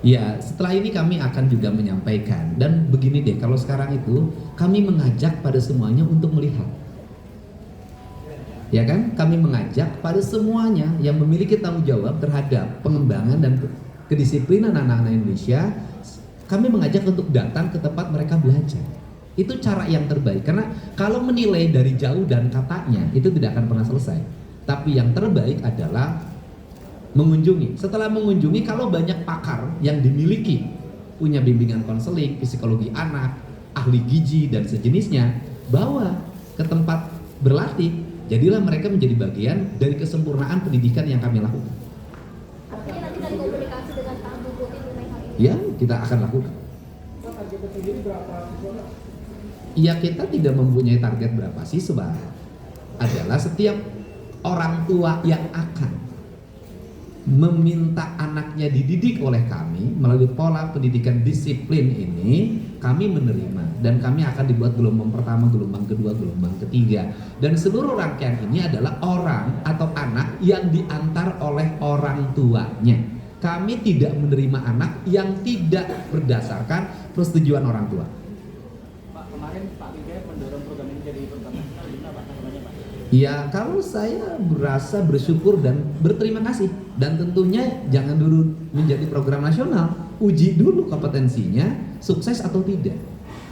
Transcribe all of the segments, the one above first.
Ya, setelah ini kami akan juga menyampaikan. Dan begini deh, kalau sekarang itu kami mengajak pada semuanya untuk melihat. Ya kan? Kami mengajak pada semuanya yang memiliki tanggung jawab terhadap pengembangan dan kedisiplinan anak-anak Indonesia. Kami mengajak untuk datang ke tempat mereka belajar. Itu cara yang terbaik. Karena kalau menilai dari jauh dan katanya, itu tidak akan pernah selesai. Tapi yang terbaik adalah mengunjungi. Setelah mengunjungi, kalau banyak pakar yang dimiliki, punya bimbingan konseling, psikologi anak, ahli gizi dan sejenisnya, bawa ke tempat berlatih. Jadilah mereka menjadi bagian dari kesempurnaan pendidikan yang kami lakukan. Artinya nanti dari komunikasi dengan Pak Bu Putih mengenai hal ini. Ya, kita akan lakukan. Target sendiri berapa siswa? Ya, kita tidak mempunyai target berapa siswa. Adalah setiap orang tua yang akan meminta anaknya dididik oleh kami melalui pola pendidikan disiplin ini, kami menerima dan kami akan dibuat gelombang pertama, gelombang kedua, gelombang ketiga, dan seluruh rangkaian ini adalah orang atau anak yang diantar oleh orang tuanya. Kami tidak menerima anak yang tidak berdasarkan persetujuan orang tua. Pak, kemarin Pak Bigaya mendorong program ini jadi program nasional, gimana Pak tanggapannya Pak? Ya, kalau saya berasa bersyukur dan berterima kasih, dan tentunya jangan dulu menjadi program nasional, uji dulu kompetensinya sukses atau tidak.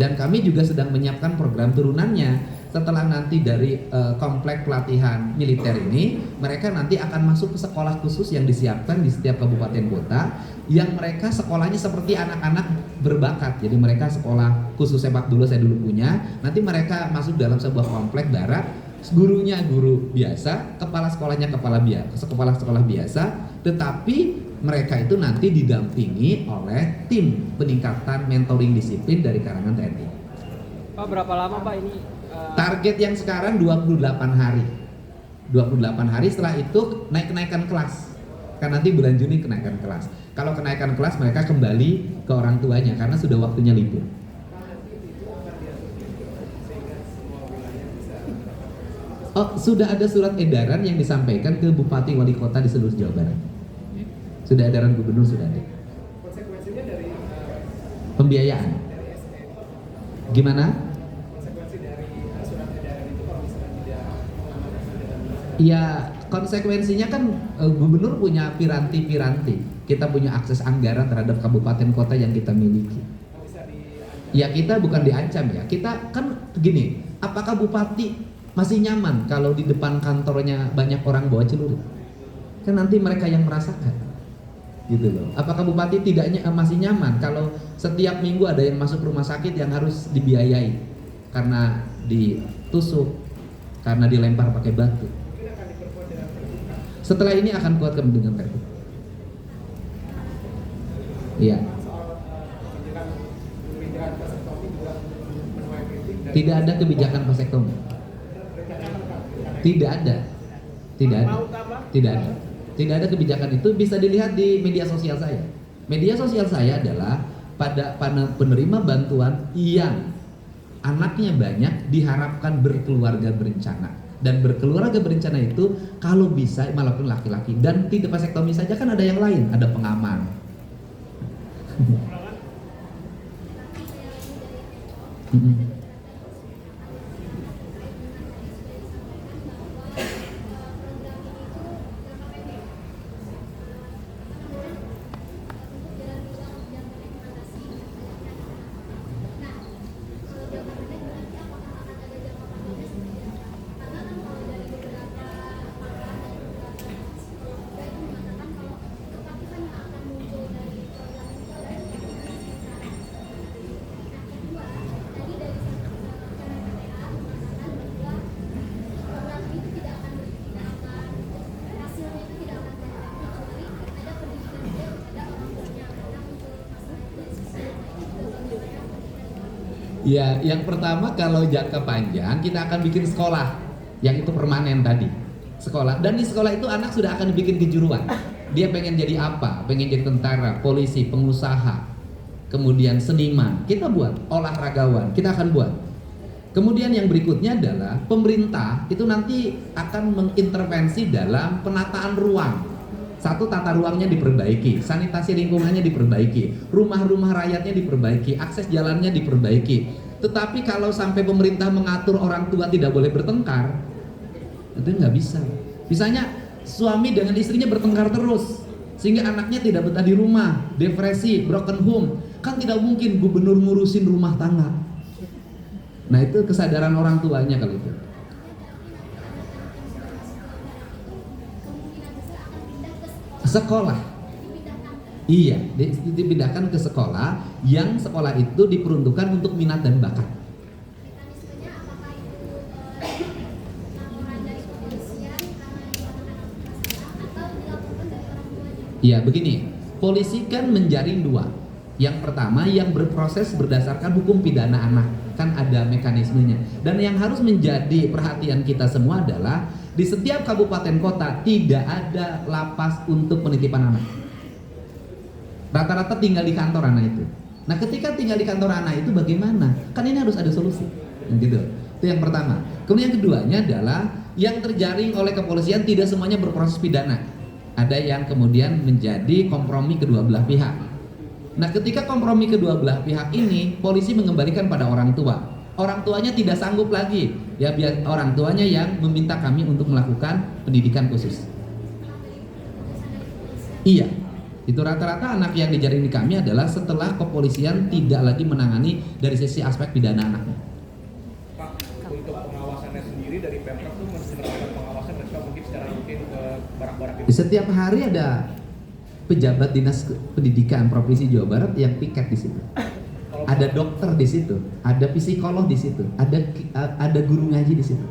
Dan kami juga sedang menyiapkan program turunannya. Setelah nanti dari komplek pelatihan militer ini, mereka nanti akan masuk ke sekolah khusus yang disiapkan di setiap kabupaten kota, yang mereka sekolahnya seperti anak-anak berbakat. Jadi mereka sekolah khusus sepak bola saya dulu punya, nanti mereka masuk dalam sebuah komplek barak, gurunya guru biasa, kepala sekolahnya kepala sekolah biasa, tetapi mereka itu nanti didampingi oleh tim peningkatan mentoring disiplin dari kalangan TNI. Pak, berapa lama Pak ini? Target yang sekarang 28 hari. 28 hari, setelah itu kenaikan kelas. Kan nanti bulan Juni kenaikan kelas. Kalau kenaikan kelas mereka kembali ke orang tuanya karena sudah waktunya libur. Oh, sudah ada surat edaran yang disampaikan ke Bupati Wali Kota di seluruh Jawa Barat. Sudah edaran gubernur, sudah ada. Konsekuensinya dari Pembiayaan. Gimana? konsekuensi dari surat edaran itu kalau misalnya tidak mengamankan. Ya, konsekuensinya kan gubernur punya piranti-piranti. Kita punya akses anggaran terhadap kabupaten kota yang kita miliki. Bisa diancam. Ya, kita bukan diancam ya. Kita kan begini, apakah bupati masih nyaman kalau di depan kantornya banyak orang bawa celurit? Kan nanti mereka yang merasakan. Gitu loh. Apakah bupati masih nyaman kalau setiap minggu ada yang masuk rumah sakit yang harus dibiayai karena ditusuk, karena dilempar pakai batu? Mungkin akan diperkuat dengan pergub. Setelah ini akan kuat kami dengan pergub. Iya. Soal kebijakan vasektomi juga menuai kritik. Tidak ada kebijakan vasektomi. Tidak ada. Tidak ada. Tidak ada. Tidak ada kebijakan itu, bisa dilihat di media sosial saya. Media sosial saya adalah pada penerima bantuan yang anaknya banyak diharapkan berkeluarga berencana. Dan berkeluarga berencana itu kalau bisa maupun laki-laki, dan tidak vasektomi saja, kan ada yang lain, ada pengaman. Ya, yang pertama kalau jangka panjang kita akan bikin sekolah yang itu permanen tadi. Sekolah, dan di sekolah itu anak sudah akan dibikin kejuruan. Dia pengen jadi apa? Pengen jadi tentara, polisi, pengusaha, kemudian seniman. Kita buat olahragawan, kita akan buat. Kemudian yang berikutnya adalah pemerintah itu nanti akan mengintervensi dalam penataan ruang. Satu, tata ruangnya diperbaiki, sanitasi lingkungannya diperbaiki, rumah-rumah rakyatnya diperbaiki, akses jalannya diperbaiki. Tetapi kalau sampai pemerintah mengatur orang tua tidak boleh bertengkar, itu nggak bisa. Misalnya suami dengan istrinya bertengkar terus, sehingga anaknya tidak betah di rumah, depresi, broken home. Kan tidak mungkin gubernur ngurusin rumah tangga. Nah itu kesadaran orang tuanya kalau itu. Sekolah, iya, dipindahkan ke sekolah yang sekolah itu diperuntukkan untuk minat dan bakat. Mekanismenya apakah itu laporan dari kepolisian karena itu anak-anak sekolah atau dilaporkan dari orang tuanya? Iya, begini, polisi kan menjaring dua. Yang pertama yang berproses berdasarkan hukum pidana anak, kan ada mekanismenya. Dan yang harus menjadi perhatian kita semua adalah di setiap kabupaten kota tidak ada lapas untuk penitipan anak. Rata-rata tinggal di kantor anak itu. Nah, ketika tinggal di kantor anak itu bagaimana? Kan ini harus ada solusi. Gitu. Itu yang pertama. Kemudian yang keduanya adalah yang terjaring oleh kepolisian tidak semuanya berproses pidana. Ada yang kemudian menjadi kompromi kedua belah pihak. Nah, ketika kompromi kedua belah pihak ini, polisi mengembalikan pada orang tua. Orang tuanya tidak sanggup lagi, ya biar orang tuanya yang meminta kami untuk melakukan pendidikan khusus. Iya, itu rata-rata anak yang dijaring di kami adalah setelah kepolisian tidak lagi menangani dari sisi aspek pidana anaknya. Pak, untuk pengawasannya sendiri dari Pemprov tuh menerapkan pengawasan dan juga mungkin secara rutin ke barak-barak itu. Setiap hari ada pejabat dinas pendidikan provinsi Jawa Barat yang piket di situ. Ada dokter di situ, ada psikolog di situ, ada guru ngaji di situ.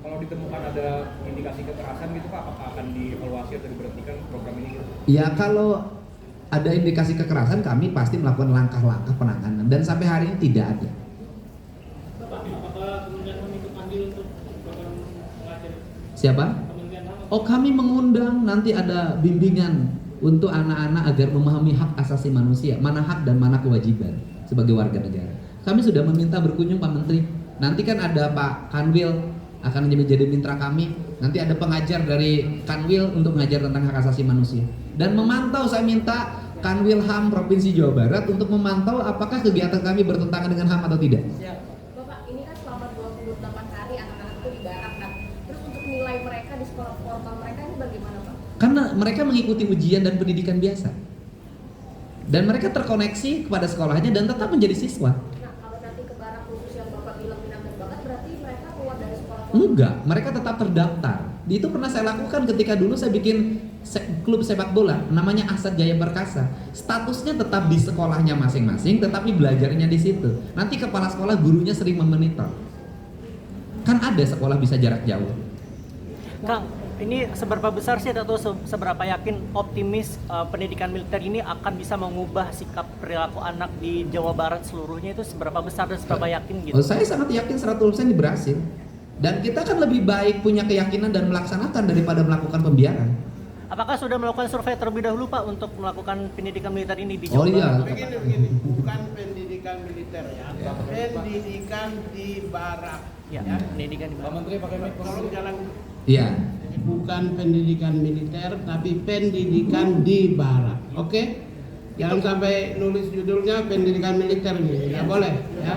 Kalau ditemukan ada indikasi kekerasan gitu Pak, apakah akan dievaluasi atau diberhentikan program ini? Ya kalau ada indikasi kekerasan kami pasti melakukan langkah-langkah penanganan dan sampai hari ini tidak ada. Apakah kemudian mengikut andil untuk program pengajar? Siapa? Kementerian HAM? Oh, kami mengundang, nanti ada bimbingan untuk anak-anak agar memahami hak asasi manusia, mana hak dan mana kewajiban sebagai warga negara. Kami sudah meminta berkunjung Pak Menteri. Nanti kan ada Pak Kanwil akan menjadi mitra kami. Nanti ada pengajar dari Kanwil untuk mengajar tentang hak asasi manusia. Dan memantau, saya minta Kanwil HAM Provinsi Jawa Barat untuk memantau apakah kegiatan kami bertentangan dengan HAM atau tidak. Bapak, ini kan selama 28 hari anak-anak itu dibarakkan. Terus untuk nilai mereka di sekolah formal mereka ini bagaimana Pak? Karena mereka mengikuti ujian dan pendidikan biasa. Dan mereka terkoneksi kepada sekolahnya dan tetap menjadi siswa. Nah, kalau nanti ke barak khusus yang Bapak bilang minat dan bakat, berarti mereka keluar dari sekolah formal? Enggak, mereka tetap terdaftar. Itu pernah saya lakukan ketika dulu saya bikin klub sepak bola namanya Asad Jaya Perkasa. Statusnya tetap di sekolahnya masing-masing, tetapi belajarnya di situ. Nanti kepala sekolah gurunya sering memonitor. Kan ada sekolah bisa jarak jauh. Kang, ini seberapa besar sih atau seberapa yakin optimis pendidikan militer ini akan bisa mengubah sikap perilaku anak di Jawa Barat seluruhnya, itu seberapa besar dan seberapa yakin gitu? Oh, saya sangat yakin 100% berhasil. Dan kita kan lebih baik punya keyakinan dan melaksanakan daripada melakukan pembiaran. Apakah sudah melakukan survei terlebih dahulu Pak untuk melakukan pendidikan militer ini di Jawa Oh iya. Barat? Begini, bukan pendidikan militer ya, pendidikan di barak. Ya, pendidikan di Pak Barat. Menteri pakai mic. Tolong jangan, Iya. bukan pendidikan militer, tapi pendidikan di barak. Oke? Jangan sampai nulis judulnya pendidikan militer ini, nggak boleh ya.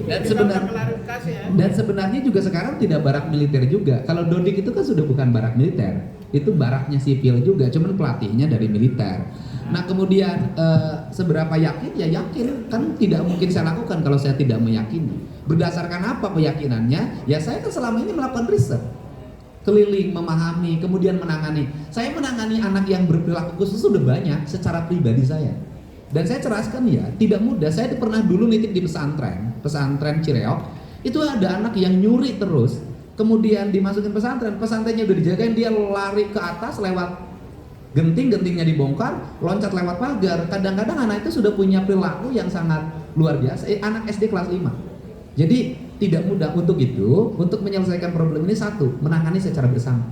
Dan Kita sebenarnya udah klarifikasi ya. Dan sebenarnya juga sekarang tidak barak militer juga. Kalau Dodik itu kan sudah bukan barak militer, itu baraknya sipil juga, cuman pelatihnya dari militer. Nah kemudian seberapa yakin? Ya yakin, kan tidak mungkin saya lakukan kalau saya tidak meyakini. Berdasarkan apa keyakinannya? Ya saya kan selama ini melakukan riset, keliling, memahami, kemudian menangani. Saya menangani anak yang berperilaku khusus sudah banyak secara pribadi saya. Dan saya ceraskan ya, tidak mudah. Saya pernah dulu nitip di pesantren Cireok. Itu ada anak yang nyuri terus, kemudian dimasukin pesantren, pesantrennya udah dijagain, dia lari ke atas lewat gentingnya dibongkar, loncat lewat pagar. Kadang-kadang anak itu sudah punya perilaku yang sangat luar biasa. Anak SD kelas 5. Jadi tidak mudah untuk itu, untuk menyelesaikan problem ini satu, menangani secara bersama.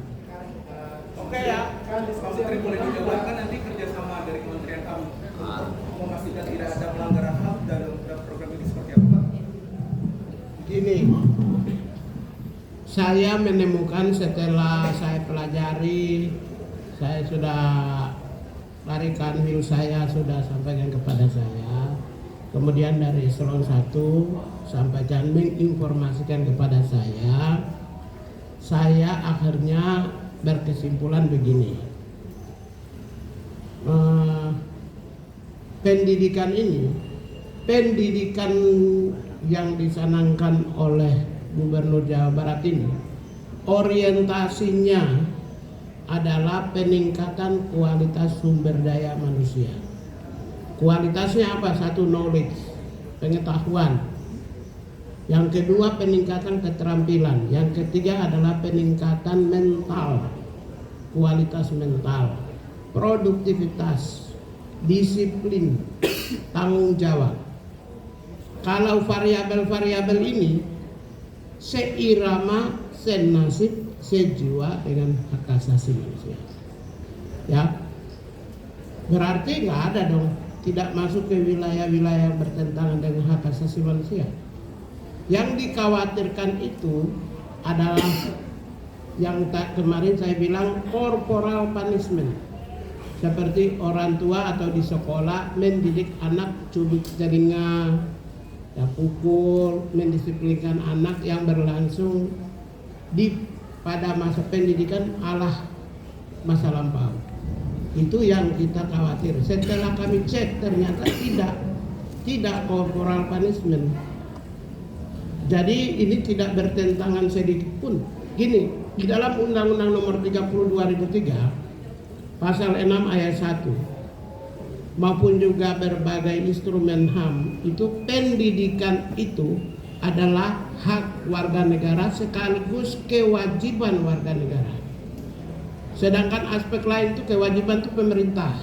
Oke ya. Pak Menteri boleh dijabarkan nanti kerjasama dari Kementerian HAM memastikan tidak ada pelanggaran HAM dalam program ini seperti apa Pak? Gini, saya menemukan setelah saya pelajari, saya sudah larikan wil saya sudah sampaikan kepada saya. Kemudian dari eselon 1 sampaikan menginformasikan kepada saya. Saya akhirnya berkesimpulan begini. Pendidikan ini, pendidikan yang dicanangkan oleh Gubernur Jawa Barat ini, orientasinya adalah peningkatan kualitas sumber daya manusia. Kualitasnya apa? Satu, knowledge, pengetahuan. Yang kedua, peningkatan keterampilan. Yang ketiga adalah peningkatan mental, kualitas mental, produktivitas, disiplin, tanggung jawab. Kalau variabel-variabel ini seirama, senasib, sejiwa dengan hak asasi manusia. Ya, berarti nggak ada dong, tidak masuk ke wilayah-wilayah yang bertentangan dengan hak asasi manusia. Yang dikhawatirkan itu adalah yang kemarin saya bilang corporal punishment, seperti orang tua atau di sekolah mendidik anak cubit telinga, ya, pukul, mendisiplinkan anak yang berlangsung pada masa pendidikan ala masa lampau. Itu yang kita khawatir. Setelah kami cek ternyata tidak corporal punishment. Jadi ini tidak bertentangan sedikit pun. Gini, di dalam Undang-Undang Nomor 30 2003 Pasal 6 ayat 1 maupun juga berbagai instrumen HAM, itu pendidikan itu adalah hak warga negara sekaligus kewajiban warga negara. Sedangkan aspek lain itu kewajiban itu pemerintah.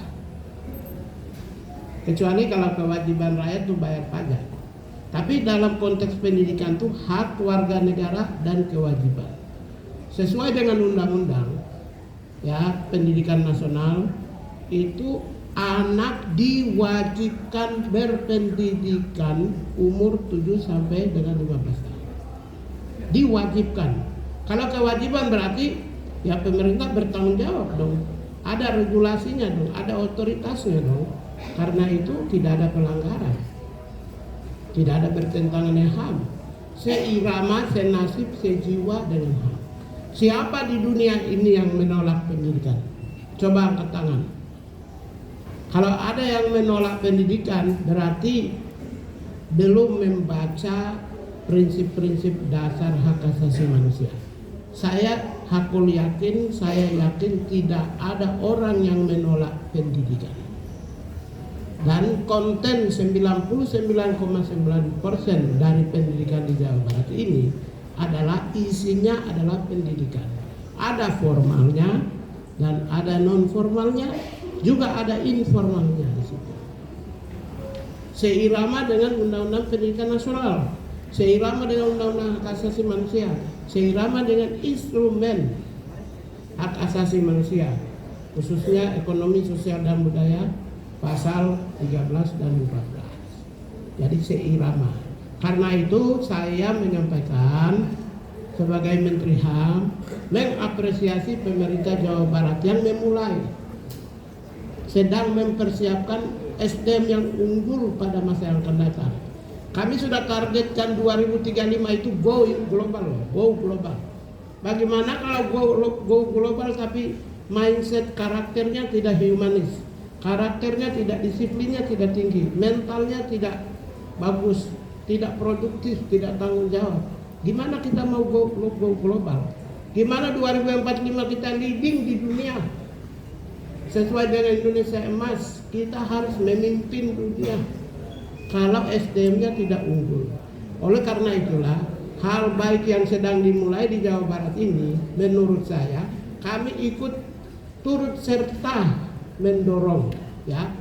Kecuali kalau kewajiban rakyat itu bayar pajak. Tapi dalam konteks pendidikan itu hak warga negara dan kewajiban. Sesuai dengan undang-undang, ya, pendidikan nasional itu anak diwajibkan berpendidikan umur 7 sampai dengan 15 tahun. Diwajibkan. Kalau kewajiban berarti ya pemerintah bertanggung jawab dong. Ada regulasinya dong, ada otoritasnya dong. Karena itu tidak ada pelanggaran. Tidak ada bertentangan dengan HAM. Seirama, senasib, sejiwa dengan HAM. Siapa di dunia ini yang menolak pendidikan? Coba angkat tangan. Kalau ada yang menolak pendidikan, berarti belum membaca prinsip-prinsip dasar hak asasi manusia. Saya yakin tidak ada orang yang menolak pendidikan. Dan konten 99,9% dari pendidikan di Jawa Barat ini isinya adalah pendidikan. Ada formalnya dan ada non formalnya, juga ada informalnya di situ. Seirama dengan Undang-Undang Pendidikan Nasional, seirama dengan Undang-Undang Hak Asasi Manusia, seirama dengan instrumen hak asasi manusia, khususnya ekonomi, sosial dan budaya, pasal 13 dan 14. Jadi seirama. Karena itu saya menyampaikan sebagai Menteri HAM mengapresiasi pemerintah Jawa Barat yang sedang mempersiapkan SDM yang unggul pada masa yang akan datang. Kami sudah targetkan 2035 itu go global. Bagaimana kalau go global tapi mindset karakternya tidak humanis, karakternya tidak, disiplinnya tidak tinggi, mentalnya tidak bagus, tidak produktif, tidak tanggung jawab. Gimana kita mau go global? Gimana 2045 kita leading di dunia? Sesuai dengan Indonesia Emas, kita harus memimpin dunia kalau SDM-nya tidak unggul. Oleh karena itulah, hal baik yang sedang dimulai di Jawa Barat ini, menurut saya, kami ikut turut serta mendorong, ya,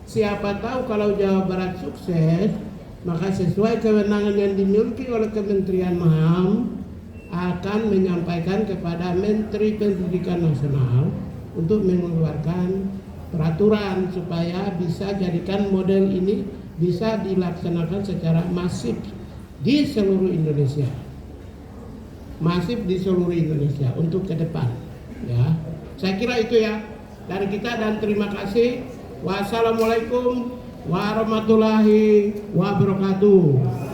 Siapa tahu kalau Jawa Barat sukses, maka sesuai kewenangan yang dimiliki oleh Kementerian HAM akan menyampaikan kepada Menteri Pendidikan Nasional untuk mengeluarkan peraturan supaya bisa jadikan model ini bisa dilaksanakan secara masif di seluruh Indonesia. Masif di seluruh Indonesia untuk ke depan. Ya, saya kira itu ya dari kita dan terima kasih. Wassalamualaikum warahmatullahi wabarakatuh.